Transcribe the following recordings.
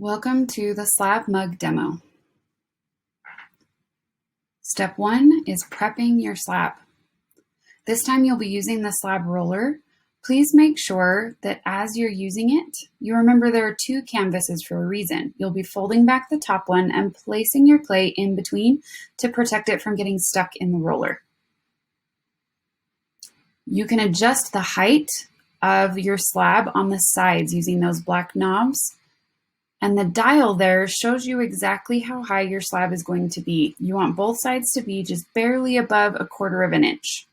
Welcome to the Slab mug demo. Step 1 is prepping your slab. This time you'll be using the slab roller. Please make sure that as you're using it, you remember there are two canvases for a reason. You'll be folding back the top one and placing your clay in between to protect it from getting stuck in the roller. You can adjust the height of your slab on the sides using those black knobs. And the dial there shows you exactly how high your slab is going to be. You want both sides to be just barely above 1/4 of an inch.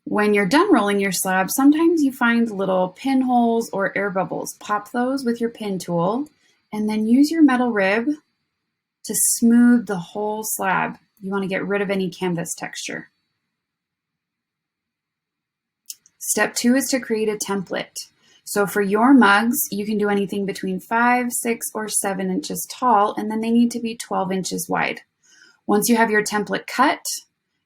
When you're done rolling your slab, sometimes you find little pinholes or air bubbles. Pop those with your pin tool and then use your metal rib to smooth the whole slab. You want to get rid of any canvas texture. Step 2 is to create a template. So for your mugs, you can do anything between 5, 6, or 7 inches tall, and then they need to be 12 inches wide. Once you have your template cut,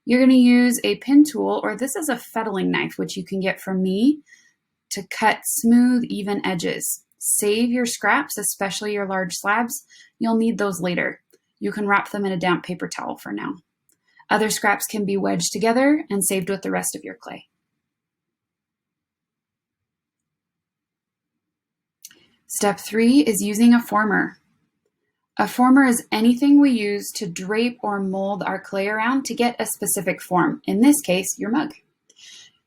you're going to use a pin tool, or this is a fettling knife, which you can get from me, to cut smooth, even edges. Save your scraps, especially your large slabs. You'll need those later. You can wrap them in a damp paper towel for now. Other scraps can be wedged together and saved with the rest of your clay. Step 3 is using a former. A former is anything we use to drape or mold our clay around to get a specific form, in this case, your mug.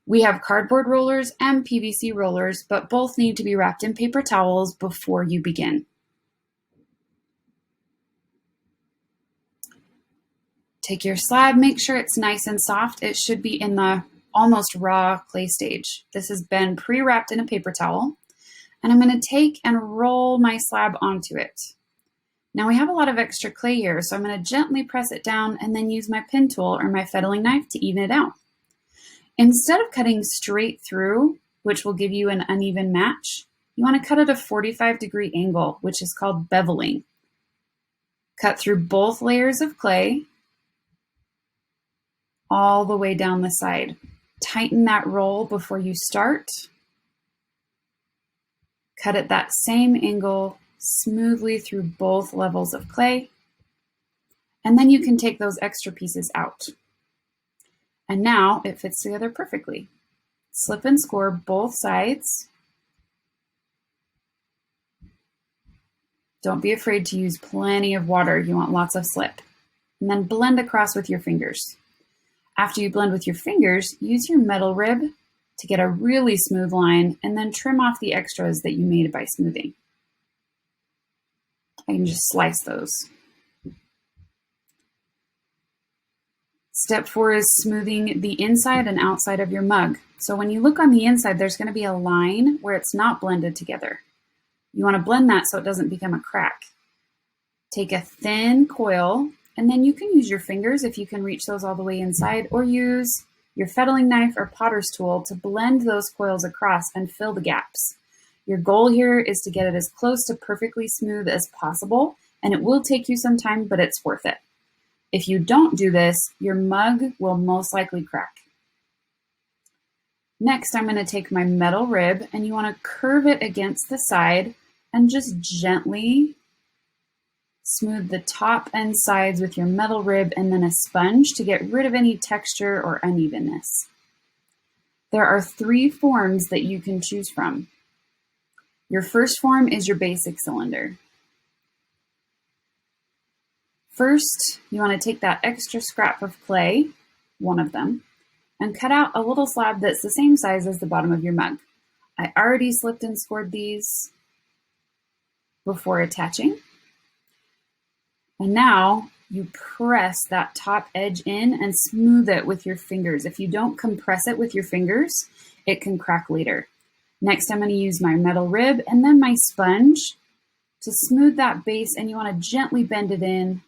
We have cardboard rollers and PVC rollers, but both need to be wrapped in paper towels before you begin. Take your slab, make sure it's nice and soft. It should be in the almost raw clay stage. This has been pre-wrapped in a paper towel. And I'm going to take and roll my slab onto it. Now we have a lot of extra clay here, so I'm going to gently press it down and then use my pin tool or my fettling knife to even it out. Instead of cutting straight through, which will give you an uneven match, you want to cut at a 45-degree angle, which is called beveling. Cut through both layers of clay all the way down the side. Tighten that roll before you start. Cut at that same angle smoothly through both levels of clay. And then you can take those extra pieces out. And now it fits together perfectly. Slip and score both sides. Don't be afraid to use plenty of water. You want lots of slip. And then blend across with your fingers. After you blend with your fingers, use your metal rib to get a really smooth line, and then trim off the extras that you made by smoothing. I can just slice those. Step 4 is smoothing the inside and outside of your mug. So when you look on the inside, there's going to be a line where it's not blended together. You want to blend that so it doesn't become a crack. Take a thin coil, and then you can use your fingers if you can reach those all the way inside, or use your fettling knife or potter's tool to blend those coils across and fill the gaps. Your goal here is to get it as close to perfectly smooth as possible, and it will take you some time, but it's worth it. If you don't do this, your mug will most likely crack. Next, I'm going to take my metal rib, and you want to curve it against the side and just gently smooth the top and sides with your metal rib and then a sponge to get rid of any texture or unevenness. There are 3 forms that you can choose from. Your first form is your basic cylinder. First, you want to take that extra scrap of clay, one of them, and cut out a little slab that's the same size as the bottom of your mug. I already slipped and scored these before attaching. And now you press that top edge in and smooth it with your fingers. If you don't compress it with your fingers, it can crack later. Next, I'm going to use my metal rib and then my sponge to smooth that base, and you want to gently bend it in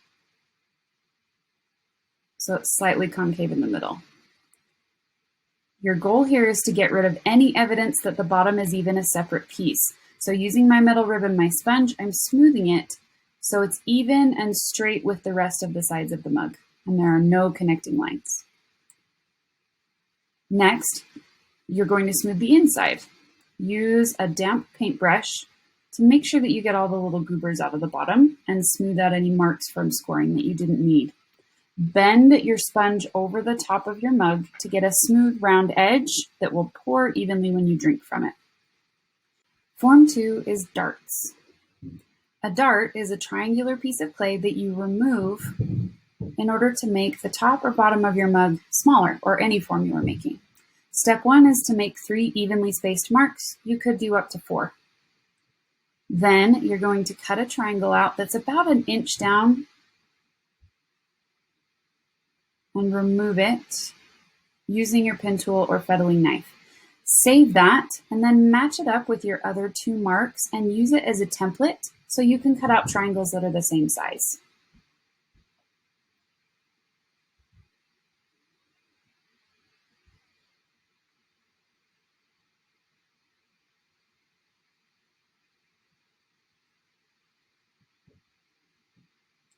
so it's slightly concave in the middle. Your goal here is to get rid of any evidence that the bottom is even a separate piece. So using my metal rib and my sponge, I'm smoothing it so it's even and straight with the rest of the sides of the mug, and there are no connecting lines. Next, you're going to smooth the inside. use a damp paintbrush to make sure that you get all the little goobers out of the bottom and smooth out any marks from scoring that you didn't need. Bend your sponge over the top of your mug to get a smooth round edge that will pour evenly when you drink from it. Form 2 is darts. A dart is a triangular piece of clay that you remove in order to make the top or bottom of your mug smaller, or any form you are making. Step 1 is to make 3 evenly spaced marks. You could do up to 4. Then you're going to cut a triangle out that's about an inch down and remove it using your pen tool or fettling knife. Save that and then match it up with your other 2 marks and use it as a template so you can cut out triangles that are the same size.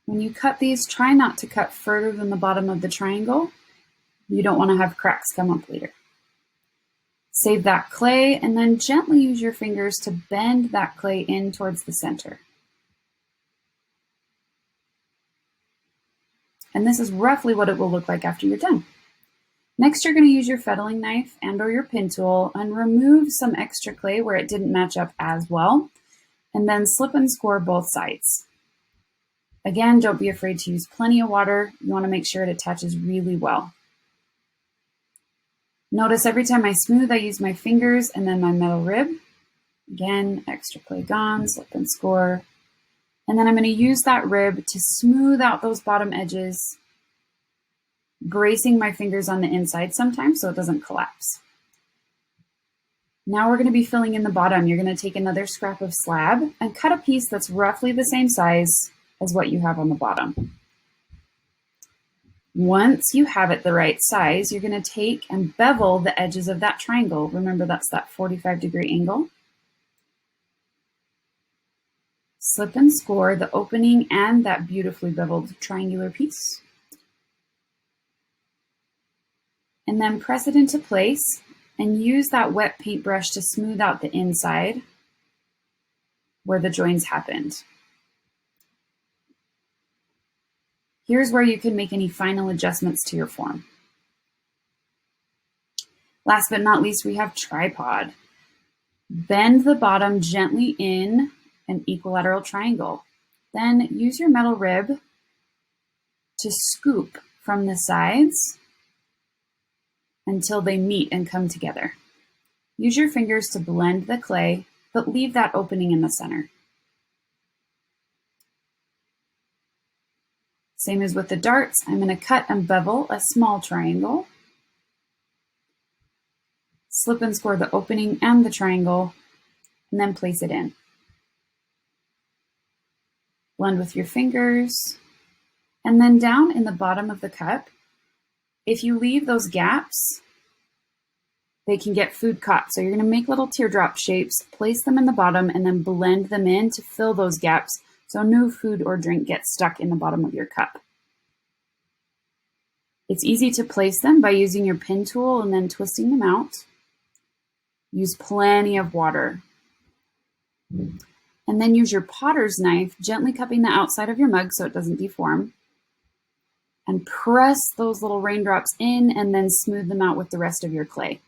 When you cut these, try not to cut further than the bottom of the triangle. You don't want to have cracks come up later. Save that clay and then gently use your fingers to bend that clay in towards the center. And this is roughly what it will look like after you're done. Next, you're going to use your fettling knife and or your pen tool and remove some extra clay where it didn't match up as well, and then slip and score both sides. Again, don't be afraid to use plenty of water. You want to make sure it attaches really well. Notice every time I smooth, I use my fingers and then my metal rib. Again, extra clay gone, slip and score. And then I'm going to use that rib to smooth out those bottom edges, bracing my fingers on the inside sometimes so it doesn't collapse. Now we're going to be filling in the bottom. You're going to take another scrap of slab and cut a piece that's roughly the same size as what you have on the bottom. Once you have it the right size, you're going to take and bevel the edges of that triangle. Remember, that's that 45-degree angle. Slip and score the opening and that beautifully beveled triangular piece. And then press it into place and use that wet paintbrush to smooth out the inside where the joins happened. Here's where you can make any final adjustments to your form. Last but not least, we have tripod. Bend the bottom gently in an equilateral triangle. Then use your metal rib to scoop from the sides until they meet and come together. Use your fingers to blend the clay, but leave that opening in the center. Same as with the darts, I'm going to cut and bevel a small triangle, slip and score the opening and the triangle, and then place it in. Blend with your fingers, and then down in the bottom of the cup, if you leave those gaps, they can get food caught. So you're going to make little teardrop shapes, place them in the bottom, and then blend them in to fill those gaps so no food or drink gets stuck in the bottom of your cup. It's easy to place them by using your pen tool and then twisting them out. Use plenty of water. And then use your potter's knife, gently cupping the outside of your mug so it doesn't deform. And press those little raindrops in and then smooth them out with the rest of your clay.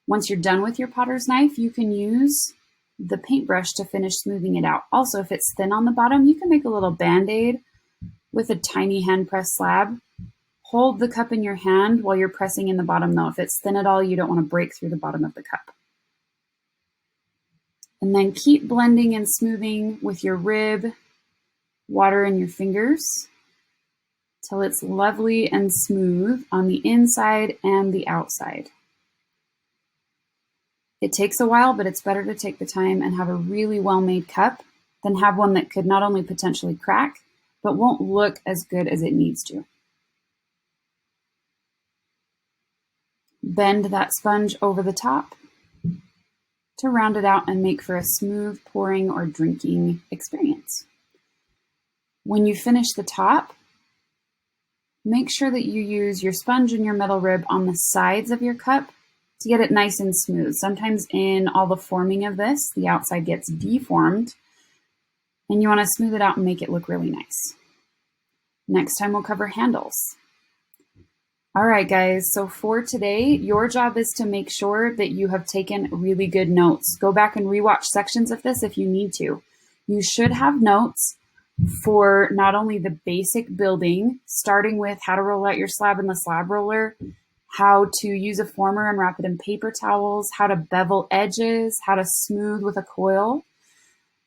Once you're done with your potter's knife, you can use the paintbrush to finish smoothing it out. Also, if it's thin on the bottom, you can make a little band-aid with a tiny hand press slab. Hold the cup in your hand while you're pressing in the bottom though. If it's thin at all, you don't want to break through the bottom of the cup. And then keep blending and smoothing with your rib, water in your fingers till it's lovely and smooth on the inside and the outside. It takes a while, but it's better to take the time and have a really well-made cup than have one that could not only potentially crack, but won't look as good as it needs to. Bend that sponge over the top to round it out and make for a smooth pouring or drinking experience. When you finish the top, make sure that you use your sponge and your metal rib on the sides of your cup to get it nice and smooth. Sometimes in all the forming of this, the outside gets deformed, and you want to smooth it out and make it look really nice. Next time we'll cover handles. All right, guys, so for today, your job is to make sure that you have taken really good notes. Go back and rewatch sections of this if you need to. You should have notes for not only the basic building, starting with how to roll out your slab in the slab roller, how to use a former and wrap it in paper towels, how to bevel edges, how to smooth with a coil.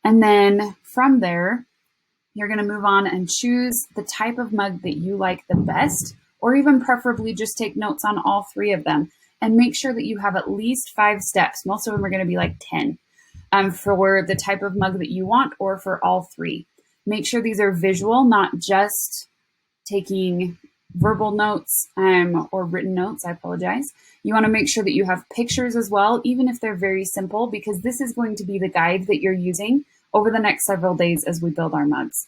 And then from there, you're going to move on and choose the type of mug that you like the best, or even preferably just take notes on all three of them and make sure that you have at least 5 steps. Most of them are going to be like 10 for the type of mug that you want or for all 3. Make sure these are visual, not just taking verbal notes or written notes. I apologize. You want to make sure that you have pictures as well, even if they're very simple, because this is going to be the guide that you're using over the next several days as we build our mugs.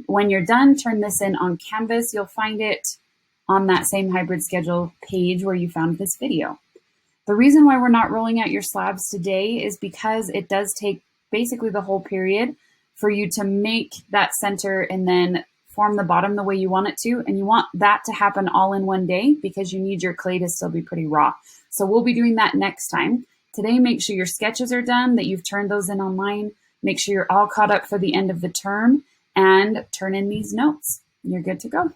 When you're done, turn this in on Canvas. You'll find it on that same hybrid schedule page where you found this video. The reason why we're not rolling out your slabs today is because it does take basically the whole period for you to make that center and then form the bottom the way you want it to. And you want that to happen all in one day because you need your clay to still be pretty raw. So we'll be doing that next time. Today, make sure your sketches are done, that you've turned those in online. Make sure you're all caught up for the end of the term and turn in these notes. You're good to go.